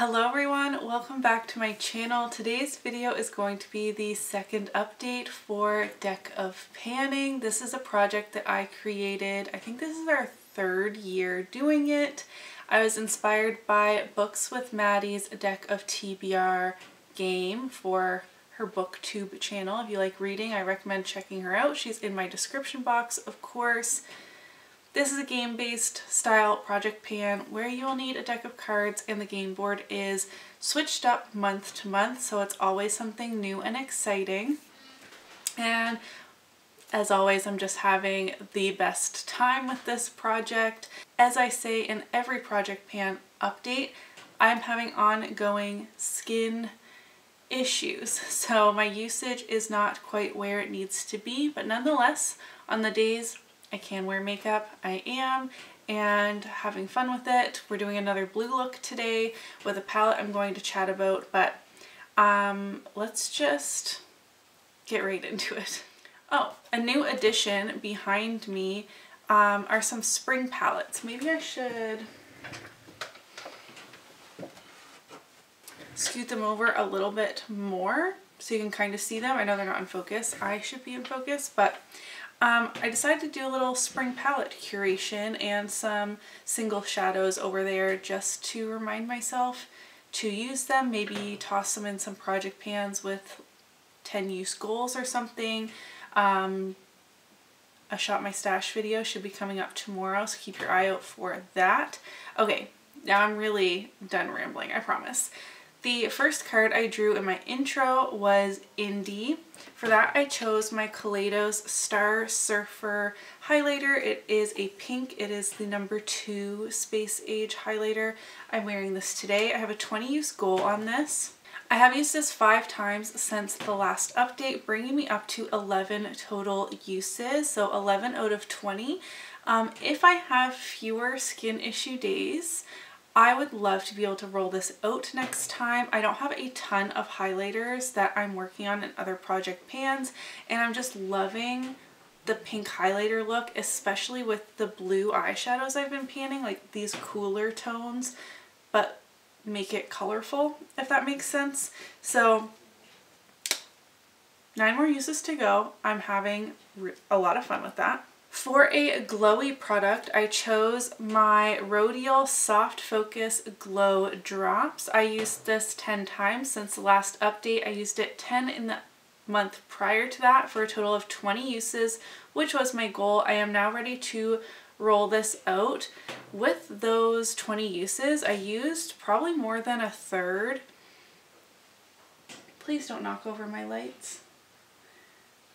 Hello everyone, welcome back to my channel. Today's video is going to be the second update for Deck of Panning. This is a project that I created. I think this is our third year doing it. I was inspired by Books with Maddie's Deck of TBR game for her booktube channel. If you like reading, I recommend checking her out. She's in my description box, of course. This is a game-based style project pan where you will need a deck of cards, and the game board is switched up month to month, so it's always something new and exciting. And as always, I'm just having the best time with this project. As I say in every project pan update, I'm having ongoing skin issues, so my usage is not quite where it needs to be, but nonetheless, on the days I can wear makeup, I am, and having fun with it. We're doing another blue look today with a palette I'm going to chat about, but let's just get right into it. Oh, a new addition behind me are some spring palettes. Maybe I should scoot them over a little bit more so you can kind of see them. I know they're not in focus. I should be in focus, but I decided to do a little spring palette curation and some single shadows over there just to remind myself to use them. Maybe toss them in some project pans with 10 use goals or something. A Shop My Stash video should be coming up tomorrow, so keep your eye out for that. Okay, now I'm really done rambling, I promise. The first card I drew in my intro was Indie. For that I chose my Kaleidos Star Surfer highlighter. It is a pink. It is the number 2 Space Age highlighter. I'm wearing this today. I have a 20 use goal on this. I have used this 5 times since the last update, bringing me up to 11 total uses, so 11 out of 20. If I have fewer skin issue days, I would love to be able to roll this out next time. I don't have a ton of highlighters that I'm working on in other project pans, and I'm just loving the pink highlighter look, especially with the blue eyeshadows I've been panning, like these cooler tones, but make it colorful, if that makes sense. So 9 more uses to go. I'm having a lot of fun with that. For a glowy product, I chose my Rodial Soft Focus Glow Drops. I used this 10 times since the last update. I used it 10 in the month prior to that for a total of 20 uses, which was my goal. I am now ready to roll this out. With those 20 uses, I used probably more than a third. Please don't knock over my lights.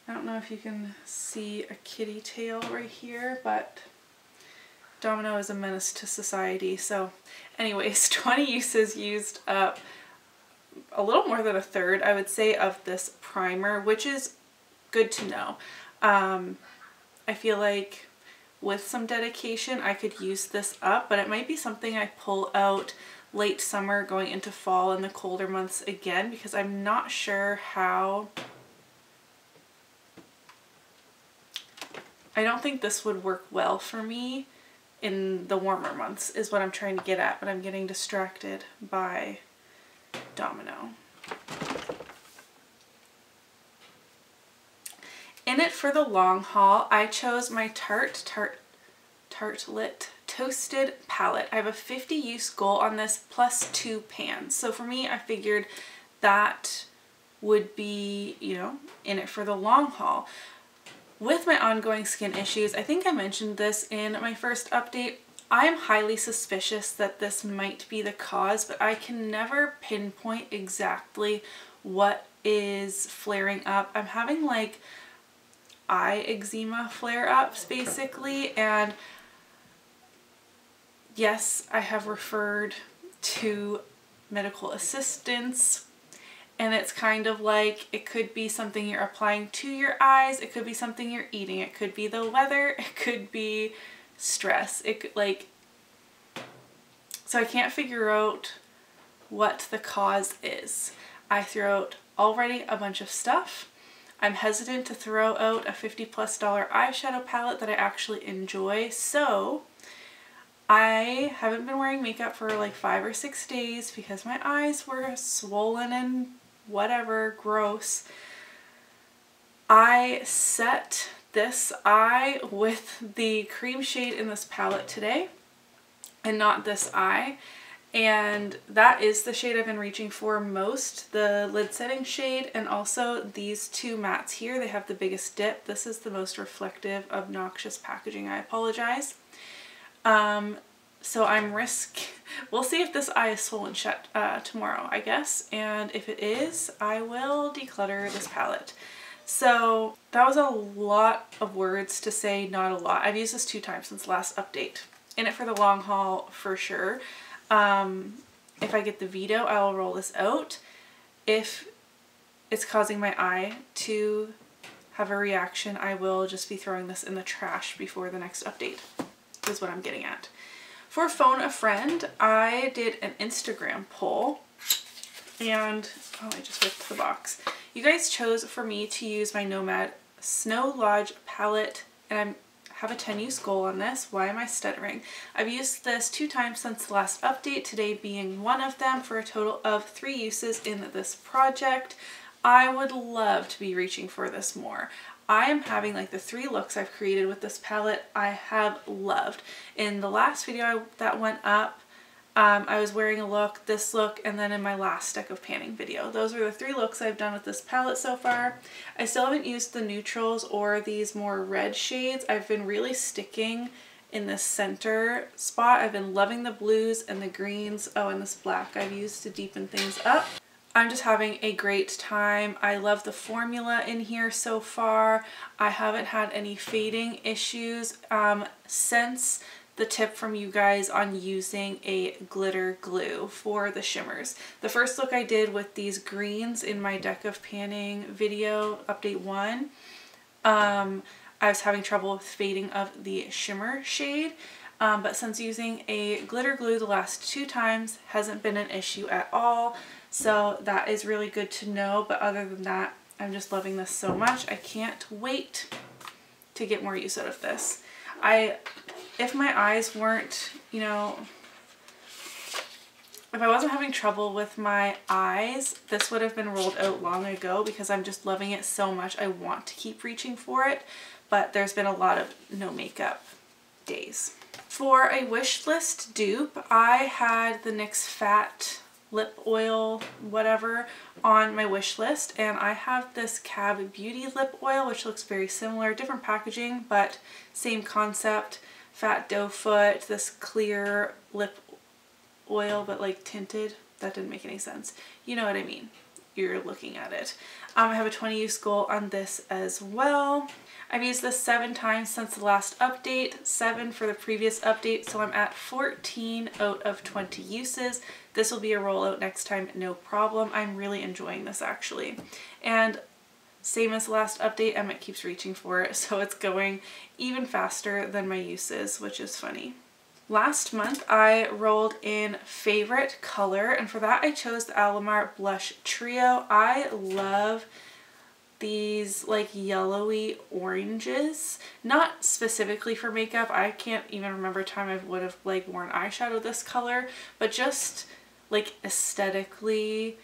I don't know if you can see a kitty tail right here, but Domino is a menace to society. So anyways, 20 uses used up a little more than a third, I would say, of this primer, which is good to know. I feel like with some dedication I could use this up, but it might be something I pull out late summer going into fall in the colder months again, because I'm not sure how. I don't think this would work well for me in the warmer months is what I'm trying to get at, but I'm getting distracted by Domino. In it for the long haul, I chose my Tartelette Toasted Palette. I have a 50 use goal on this plus 2 pans. So for me, I figured that would be, you know, in it for the long haul. With my ongoing skin issues, I think I mentioned this in my first update, I am highly suspicious that this might be the cause, but I can never pinpoint exactly what is flaring up. I'm having like eye eczema flare-ups basically, and yes, I have referred to medical assistance. And it's kind of like, it could be something you're applying to your eyes, it could be something you're eating, it could be the weather, it could be stress. It could, like, so I can't figure out what the cause is. I threw out already a bunch of stuff. I'm hesitant to throw out a $50+ eyeshadow palette that I actually enjoy, so I haven't been wearing makeup for like 5 or 6 days because my eyes were swollen and whatever, gross. I set this eye with the cream shade in this palette today and not this eye. And that is the shade I've been reaching for most, the lid setting shade, and also these two mattes here. They have the biggest dip. This is the most reflective, obnoxious packaging. I apologize. So we'll see if this eye is swollen shut tomorrow, I guess. And if it is, I will declutter this palette. So that was a lot of words to say, not a lot. I've used this 2 times since last update. In it for the long haul for sure. If I get the veto, I will roll this out. If it's causing my eye to have a reaction, I will just be throwing this in the trash before the next update, is what I'm getting at. For Phone a Friend, I did an Instagram poll, and oh, I just ripped the box. You guys chose for me to use my Nomad Snow Lodge palette, and I have a 10-use goal on this. Why am I stuttering? I've used this 2 times since the last update, today being one of them, for a total of 3 uses in this project. I would love to be reaching for this more. I am having like the 3 looks I've created with this palette I have loved. In the last video that went up, I was wearing a look, this look, and then in my last stick of panning video. Those are the 3 looks I've done with this palette so far. I still haven't used the neutrals or these more red shades. I've been really sticking in this center spot. I've been loving the blues and the greens. Oh, and this black I've used to deepen things up. I'm just having a great time. I love the formula in here so far. I haven't had any fading issues since the tip from you guys on using a glitter glue for the shimmers. The first look I did with these greens in my deck of panning video, update 1, I was having trouble with fading of the shimmer shade, but since using a glitter glue the last 2 times, hasn't been an issue at all. So that is really good to know, but other than that, I'm just loving this so much. I can't wait to get more use out of this. If my eyes weren't, you know, if I wasn't having trouble with my eyes, this would have been rolled out long ago because I'm just loving it so much. I want to keep reaching for it, but there's been a lot of no makeup days. For a wish list dupe, I had the NYX Fat Lip Oil whatever on my wish list, and I have this KAB Beauty Lip Oil, which looks very similar, different packaging, but same concept. Fat doe foot, this clear lip oil, but like tinted. That didn't make any sense. You know what I mean. You're looking at it. I have a 20-use goal on this as well. I've used this 7 times since the last update, 7 for the previous update, so I'm at 14 out of 20 uses. This will be a rollout next time, no problem. I'm really enjoying this actually. And same as the last update, Emmett keeps reaching for it, so it's going even faster than my uses, which is funny. Last month I rolled in favorite color, and for that I chose the Alamar Blush Trio. I love these like yellowy oranges, not specifically for makeup. I can't even remember a time I would have like worn eyeshadow this color, but just like aesthetically,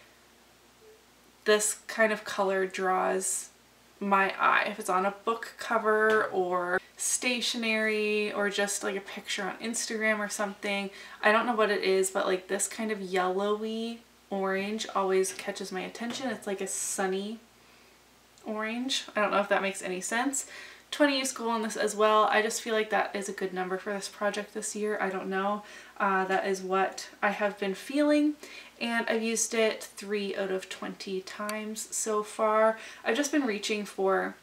this kind of color draws my eye. If it's on a book cover or stationery or just like a picture on Instagram or something, I don't know what it is, but like this kind of yellowy orange always catches my attention. It's like a sunny orange. I don't know if that makes any sense. 20-use goal on this as well. I just feel like that is a good number for this project this year. I don't know. That is what I have been feeling, and I've used it 3 out of 20 times so far. I've just been reaching for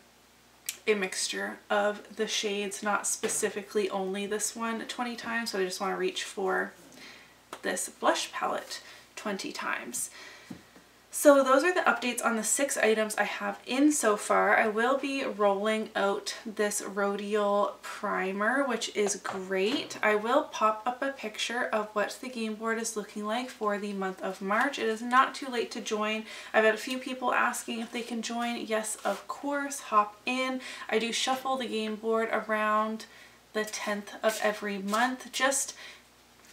a mixture of the shades, not specifically only this one 20 times, so I just want to reach for this blush palette 20 times. So those are the updates on the 6 items I have in so far. I will be rolling out this Rodial primer, which is great. I will pop up a picture of what the game board is looking like for the month of March. It is not too late to join. I've had a few people asking if they can join. Yes, of course, hop in. I do shuffle the game board around the 10th of every month. Just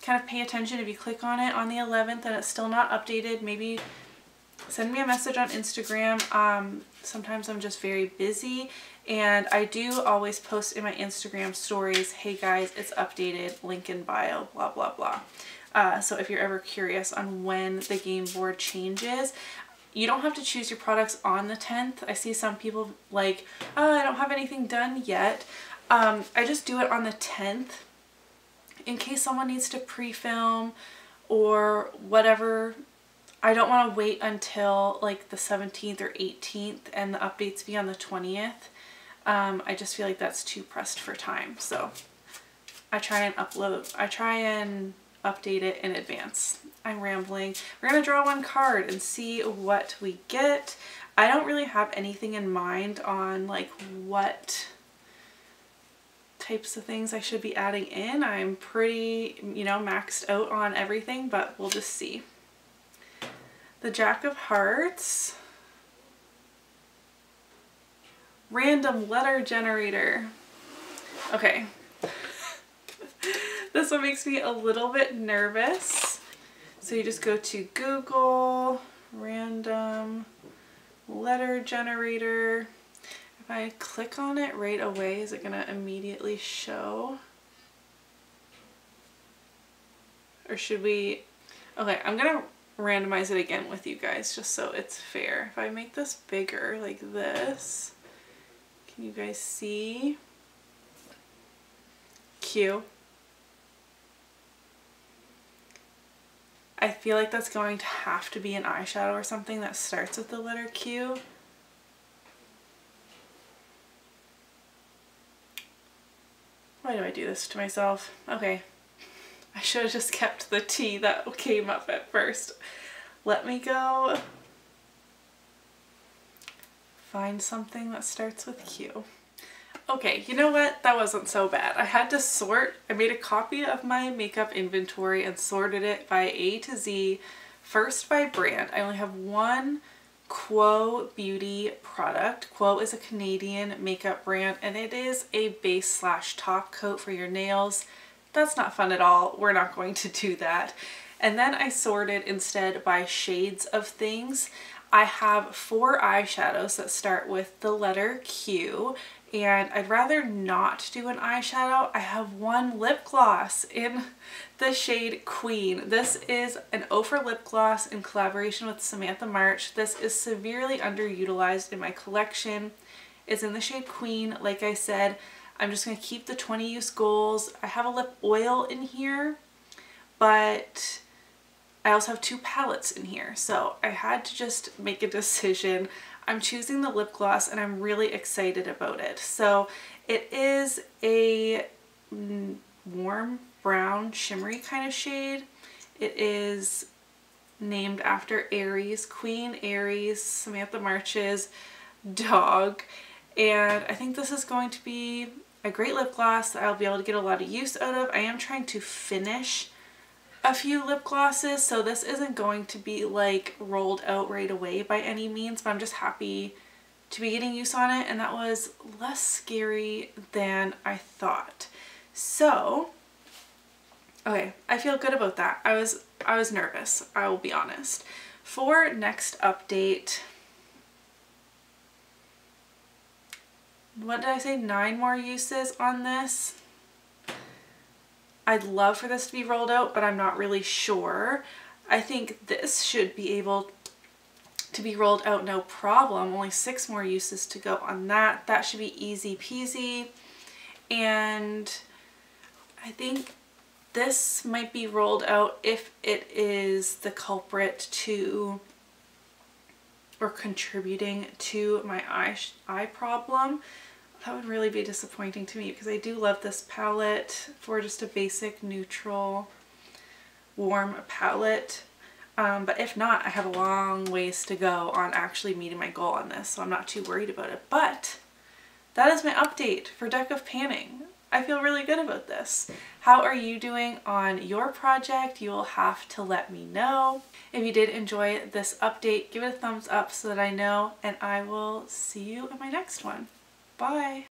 kind of pay attention if you click on it on the 11th and it's still not updated. Maybe send me a message on Instagram. Sometimes I'm just very busy, and I do always post in my Instagram stories, hey guys, it's updated, link in bio, blah blah blah. So if you're ever curious on when the game board changes, you don't have to choose your products on the 10th. I see some people like, oh, I don't have anything done yet. I just do it on the 10th in case someone needs to pre-film or whatever. I don't want to wait until like the 17th or 18th and the updates be on the 20th. I just feel like that's too pressed for time. So I try and update it in advance. I'm rambling. We're going to draw one card and see what we get. I don't really have anything in mind on like what types of things I should be adding in. I'm pretty, you know, maxed out on everything, but we'll just see. The Jack of Hearts, random letter generator. Okay, this one makes me a little bit nervous. So you just go to Google, random letter generator. If I click on it right away, is it gonna immediately show? Or should we, okay, I'm gonna randomize it again with you guys just so it's fair. If I make this bigger like this, can you guys see? Q. I feel like that's going to have to be an eyeshadow or something that starts with the letter Q. Why do I do this to myself? Okay. I should have just kept the T that came up at first. Let me go find something that starts with Q. Okay, you know what? That wasn't so bad. I had to sort. I made a copy of my makeup inventory and sorted it by A to Z, first by brand. I only have one Quo Beauty product. Quo is a Canadian makeup brand, and it is a base / top coat for your nails. That's not fun at all. We're not going to do that. And then I sorted instead by shades of things. I have 4 eyeshadows that start with the letter Q, and I'd rather not do an eyeshadow. I have 1 lip gloss in the shade Queen. This is an Ofra lip gloss in collaboration with Samantha March. This is severely underutilized in my collection. It's in the shade Queen. Like I said, I'm just going to keep the 20 use goals. I have a lip oil in here, but I also have 2 palettes in here. So I had to just make a decision. I'm choosing the lip gloss and I'm really excited about it. So it is a warm brown shimmery kind of shade. It is named after Aries, Queen Aries, Samantha March's dog. And I think this is going to be a great lip gloss that I'll be able to get a lot of use out of. I am trying to finish a few lip glosses, so this isn't going to be like rolled out right away by any means, but I'm just happy to be getting use on it, and that was less scary than I thought. So, okay, I feel good about that. I was nervous, I will be honest. For next update, what did I say? 9 more uses on this. I'd love for this to be rolled out, but I'm not really sure. I think this should be able to be rolled out no problem. Only 6 more uses to go on that. That should be easy peasy. And I think this might be rolled out if it is the culprit to or contributing to my eye problem. That would really be disappointing to me because I do love this palette for just a basic neutral warm palette. But if not, I have a long ways to go on actually meeting my goal on this, so I'm not too worried about it. But that is my update for Deck of Panning. I feel really good about this. How are you doing on your project? You will have to let me know. If you did enjoy this update, give it a thumbs up so that I know, and I will see you in my next one. Bye!